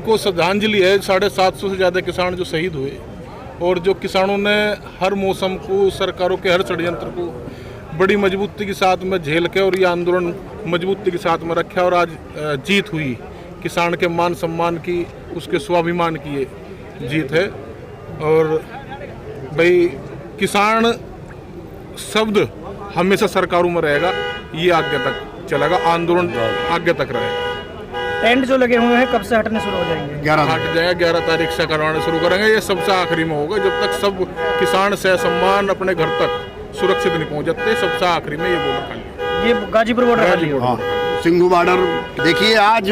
को श्रद्धांजलि है 750 से ज़्यादा किसान जो शहीद हुए, और जो किसानों ने हर मौसम को, सरकारों के हर षड्यंत्र को बड़ी मजबूती के साथ में झेल के और ये आंदोलन मजबूती के साथ में रखा, और आज जीत हुई। किसान के मान सम्मान की, उसके स्वाभिमान की ये जीत है। और भाई किसान शब्द हमेशा सरकारों में रहेगा, ये आगे तक चलेगा, आंदोलन आगे तक रहेगा। टेंट जो लगे हुए हैं कब से हटने शुरू हो जाएंगे? 11 हट जाएगा, 11 तारीख से करवाने शुरू करेंगे। ये सबसे आखिरी में होगा, जब तक सब किसान से सम्मान अपने घर तक सुरक्षित नहीं पहुंच जाते, सबसे आखिरी में ये बॉर्डर खाली। ये गाजीपुर बॉर्डर खाली होगा। हाँ, सिंघू बॉर्डर देखिए, आज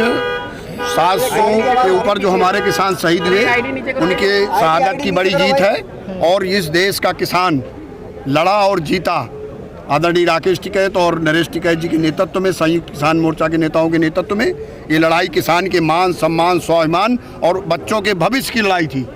700 के ऊपर जो हमारे किसान शहीद हुए, उनके शहादत की बड़ी जीत है। और इस देश का किसान लड़ा और जीता। आदरणीय राकेश टिकैत और नरेश टिकैत जी के नेतृत्व में, संयुक्त किसान मोर्चा के नेताओं के नेतृत्व में ये लड़ाई किसान के मान सम्मान, स्वाभिमान और बच्चों के भविष्य की लड़ाई थी।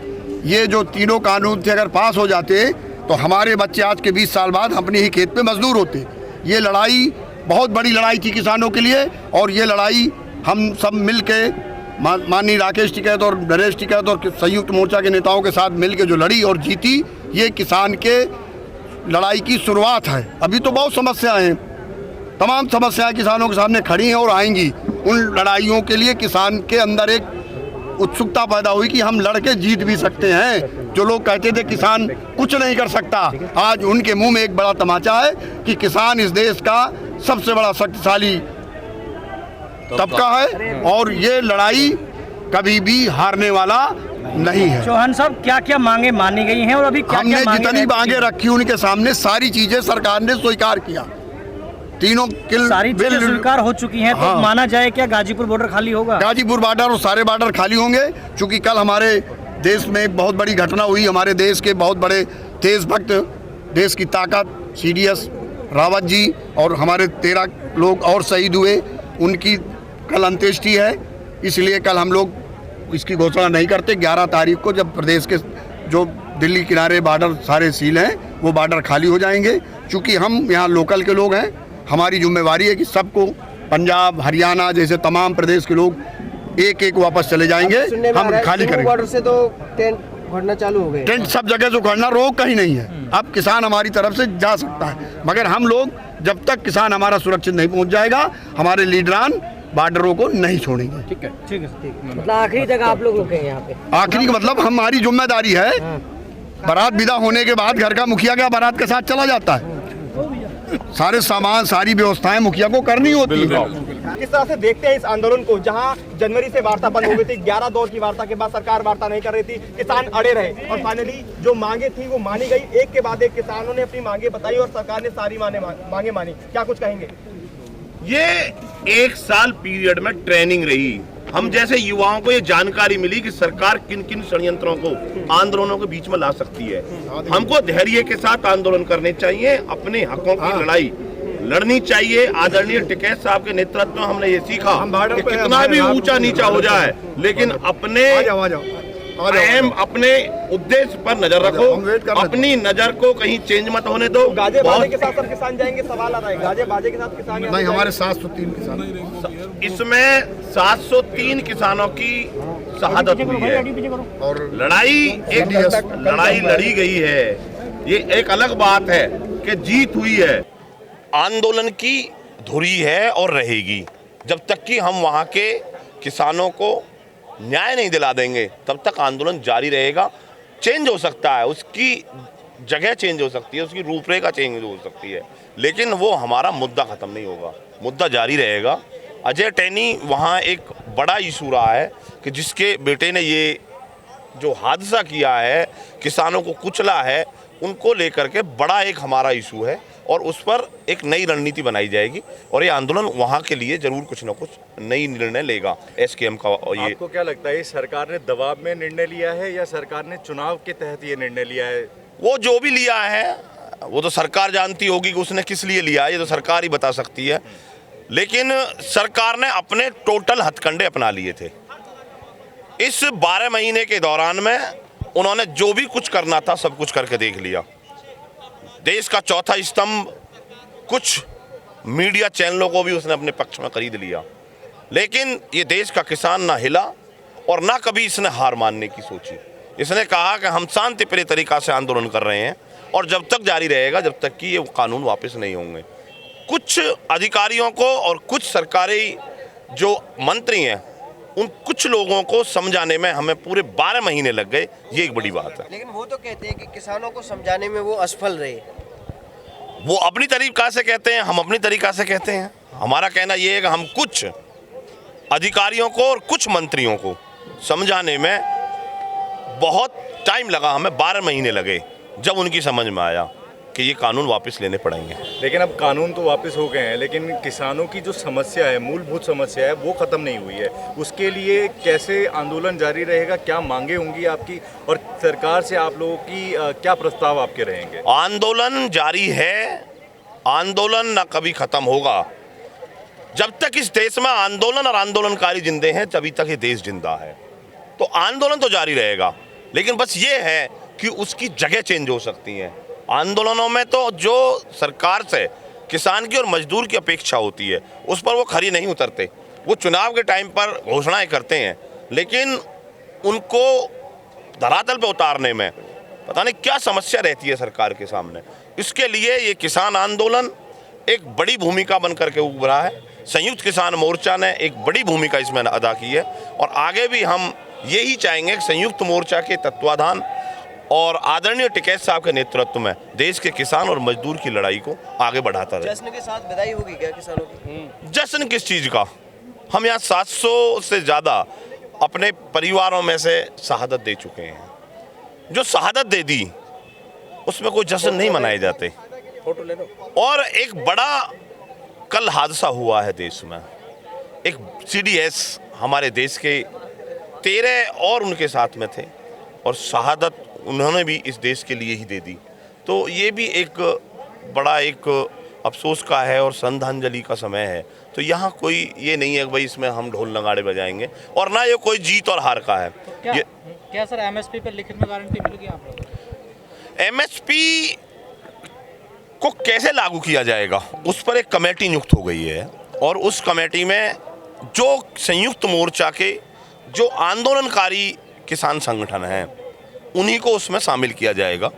ये जो तीनों कानून थे, अगर पास हो जाते तो हमारे बच्चे आज के 20 साल बाद अपने ही खेत पे मजदूर होते। ये लड़ाई बहुत बड़ी लड़ाई थी किसानों के लिए, और ये लड़ाई हम सब मिल के, माननीय राकेश टिकैत और नरेश टिकैत और संयुक्त मोर्चा के नेताओं के साथ मिल के जो लड़ी और जीती, ये किसान के लड़ाई की शुरुआत है। अभी तो बहुत समस्याएं हैं, तमाम समस्याएं किसानों के सामने खड़ी हैं और आएंगी। उन लड़ाइयों के लिए किसान के अंदर एक उत्सुकता पैदा हुई कि हम लड़के जीत भी सकते हैं। जो लोग कहते थे किसान कुछ नहीं कर सकता, आज उनके मुंह में एक बड़ा तमाचा है कि किसान इस देश का सबसे बड़ा शक्तिशाली तबका है, और ये लड़ाई कभी भी हारने वाला नहीं है। चौहान साहब, क्या क्या मांगे मानी गई हैं और अभी क्या हमने जितनी मांगे रखी उनके सामने सारी चीजें सरकार ने स्वीकार किया। तीनों सारी चीजें स्वीकार हो चुकी हैं। हाँ। तो माना जाए क्या गाजीपुर बॉर्डर खाली होगा? गाजीपुर बॉर्डर और सारे बॉर्डर खाली होंगे, क्योंकि कल हमारे देश में एक बहुत बड़ी घटना हुई। हमारे देश के बहुत बड़े देशभक्त, देश की ताकत CDS रावत जी और हमारे 13 लोग और शहीद हुए, उनकी कल अंत्येष्टि है। इसलिए कल हम लोग इसकी घोषणा नहीं करते। 11 तारीख को जब प्रदेश के जो दिल्ली किनारे बॉर्डर सारे सील हैं, वो बॉर्डर खाली हो जाएंगे। चूँकि हम यहाँ लोकल के लोग हैं, हमारी जिम्मेवारी है कि सबको, पंजाब हरियाणा जैसे तमाम प्रदेश के लोग एक एक वापस चले जाएंगे, हम खाली करेंगे। बॉर्डर से तो टेंट उखड़ना चालू हो गए। टेंट सब जगह से उखड़ना, रोक कहीं नहीं है। अब किसान हमारी तरफ से जा सकता है, मगर हम लोग जब तक किसान हमारा सुरक्षित नहीं पहुँच जाएगा, हमारे लीडरान बॉर्डरों को नहीं छोड़ेंगे। ठीक है, ठीक है। मतलब आखिरी तक आप लोग रुके यहाँ पे? आखिरी का मतलब हमारी जिम्मेदारी है। बारात विदा होने के बाद घर का मुखिया क्या बारात के साथ चला जाता है, सारे सामान, सारी व्यवस्थाएं मुखिया को करनी होती है। किस तरह से देखते हैं इस आंदोलन को, जहां जनवरी से वार्ता बंद हो गई थी, 11 दौर की वार्ता के बाद सरकार वार्ता नहीं कर रही थी, किसान अड़े रहे और फाइनली जो मांगे थी वो मानी गई। एक के बाद एक किसानों ने अपनी मांगे बताई और सरकार ने सारी मांगे मानी। क्या कुछ कहेंगे? ये 1 साल पीरियड में ट्रेनिंग रही। हम जैसे युवाओं को ये जानकारी मिली कि सरकार किन किन षड्यंत्रों को आंदोलनों के बीच में ला सकती है। हमको धैर्य के साथ आंदोलन करने चाहिए, अपने हकों की लड़ाई लड़नी चाहिए। आदरणीय टिकैत साहब के नेतृत्व में हमने ये सीखा कि कितना भी ऊंचा नीचा हो जाए, लेकिन अपने अपने उद्देश्य पर नजर रखो, अपनी नजर को कहीं चेंज मत होने दो। गाजे बाजे के साथ सब किसान जाएंगे, सवाल आ रहा है, गाजे बाजे के साथ किसान नहीं, हमारे 703 किसान, इसमें 703 किसानों की शहादत हुई है और लड़ाई लड़ी गई है। ये एक अलग बात है कि जीत हुई है। आंदोलन की धुरी है और रहेगी जब तक कि हम वहाँ के किसानों को न्याय नहीं दिला देंगे, तब तक आंदोलन जारी रहेगा। चेंज हो सकता है, उसकी जगह चेंज हो सकती है, उसकी रूपरेखा चेंज हो सकती है, लेकिन वो हमारा मुद्दा ख़त्म नहीं होगा, मुद्दा जारी रहेगा। अजय टैनी वहाँ एक बड़ा इशू रहा है कि जिसके बेटे ने ये जो हादसा किया है, किसानों को कुचला है, उनको लेकर के बड़ा एक हमारा इशू है और उस पर एक नई रणनीति बनाई जाएगी और ये आंदोलन वहाँ के लिए जरूर कुछ न कुछ नई निर्णय लेगा। SKM का ये आपको क्या लगता है, सरकार ने दबाव में निर्णय लिया है या सरकार ने चुनाव के तहत ये निर्णय लिया है? वो जो भी लिया है वो तो सरकार जानती होगी कि उसने किस लिए लिया है, ये तो सरकार ही बता सकती है। लेकिन सरकार ने अपने टोटल हथकंडे अपना लिए थे। इस 12 महीने के दौरान में उन्होंने जो भी कुछ करना था सब कुछ करके देख लिया। देश का चौथा स्तंभ कुछ मीडिया चैनलों को भी उसने अपने पक्ष में खरीद लिया, लेकिन ये देश का किसान ना हिला और ना कभी इसने हार मानने की सोची। इसने कहा कि हम शांतिप्रिय तरीका से आंदोलन कर रहे हैं और जब तक जारी रहेगा जब तक कि ये कानून वापस नहीं होंगे। कुछ अधिकारियों को और कुछ सरकारी जो मंत्री हैं उन कुछ लोगों को समझाने में हमें पूरे 12 महीने लग गए, ये एक बड़ी बात है। लेकिन वो तो कहते हैं कि किसानों को समझाने में वो असफल रहे। वो अपनी तरीका से कहते हैं, हम अपनी तरीका से कहते हैं। हमारा कहना ये है कि हम कुछ अधिकारियों को और कुछ मंत्रियों को समझाने में बहुत टाइम लगा, हमें 12 महीने लगे, जब उनकी समझ में आया कि ये कानून वापस लेने पड़ेंगे। लेकिन अब कानून तो वापस हो गए हैं, लेकिन किसानों की जो समस्या है, मूलभूत समस्या है, वो खत्म नहीं हुई है। उसके लिए कैसे आंदोलन जारी रहेगा, क्या मांगे होंगी आपकी, और सरकार से आप लोगों की क्या प्रस्ताव आपके रहेंगे? आंदोलन जारी है, आंदोलन न कभी खत्म होगा। जब तक इस देश में आंदोलन और आंदोलनकारी जिंदे हैं तभी तक ये देश जिंदा है। तो आंदोलन तो जारी रहेगा, लेकिन बस ये है कि उसकी जगह चेंज हो सकती है। आंदोलनों में तो जो सरकार से किसान की और मजदूर की अपेक्षा होती है उस पर वो खरी नहीं उतरते। वो चुनाव के टाइम पर घोषणाएं करते हैं, लेकिन उनको धरातल पे उतारने में पता नहीं क्या समस्या रहती है सरकार के सामने। इसके लिए ये किसान आंदोलन एक बड़ी भूमिका बन करके उभरा है। संयुक्त किसान मोर्चा ने एक बड़ी भूमिका इसमें अदा की है और आगे भी हम यही चाहेंगे कि संयुक्त मोर्चा के तत्वाधान और आदरणीय टिकैत साहब के नेतृत्व में देश के किसान और मजदूर की लड़ाई को आगे बढ़ाता रहे। जश्न के साथ विदाई होगी क्या किसानों की? जश्न किस चीज़ का? हम यहाँ 700 से ज़्यादा अपने परिवारों में से शहादत दे चुके हैं। जो शहादत दे दी उसमें कोई जश्न नहीं मनाए जाते। फोटो ले लो। और एक बड़ा कल हादसा हुआ है देश में। एक CDS हमारे देश के 13 और उनके साथ में थे और शहादत उन्होंने भी इस देश के लिए ही दे दी। तो ये भी एक बड़ा एक अफसोस का है और श्रद्धांजलि का समय है। तो यहाँ कोई ये नहीं है कि भाई इसमें हम ढोल नगाड़े बजाएंगे, और ना ये कोई जीत और हार का है। तो क्या सर MSP पर लिखित में गारंटी मिलेगी आप लोगों को? MSP को कैसे लागू किया जाएगा उस पर एक कमेटी नियुक्त हो गई है और उस कमेटी में जो संयुक्त मोर्चा के जो आंदोलनकारी किसान संगठन हैं उन्हीं को उसमें शामिल किया जाएगा।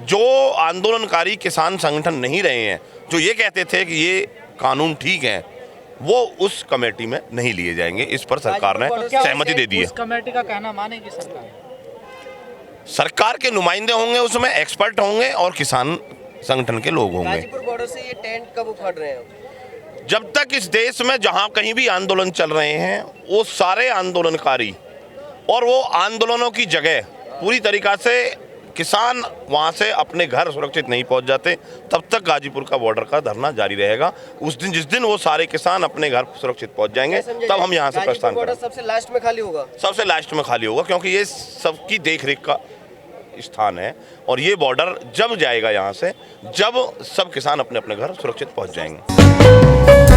जो आंदोलनकारी किसान संगठन नहीं रहे हैं, जो ये कहते थे कि ये कानून ठीक है, वो उस कमेटी में नहीं लिए जाएंगे। इस पर सरकार ने सहमति दे दी है। उस कमेटी का कहना मानेगी सरकार? सरकार के नुमाइंदे होंगे, उसमें एक्सपर्ट होंगे और किसान संगठन के लोग होंगे। गाजीपुर बॉर्डर से ये टेंट कब उखाड़ रहे हैं? जब तक इस देश में जहां कहीं भी आंदोलन चल रहे हैं वो सारे आंदोलनकारी और वो आंदोलनों की जगह पूरी तरीक़ा से किसान वहां से अपने घर सुरक्षित नहीं पहुंच जाते, तब तक गाजीपुर का बॉर्डर का धरना जारी रहेगा। उस दिन जिस दिन वो सारे किसान अपने घर सुरक्षित पहुंच जाएंगे तब हम यहाँ से प्रस्थान करेंगे। सबसे लास्ट में खाली होगा? सबसे लास्ट में खाली होगा, क्योंकि ये सबकी देखरेख का स्थान है और ये बॉर्डर जब जाएगा यहाँ से जब सब किसान अपने अपने घर सुरक्षित पहुँच जाएंगे।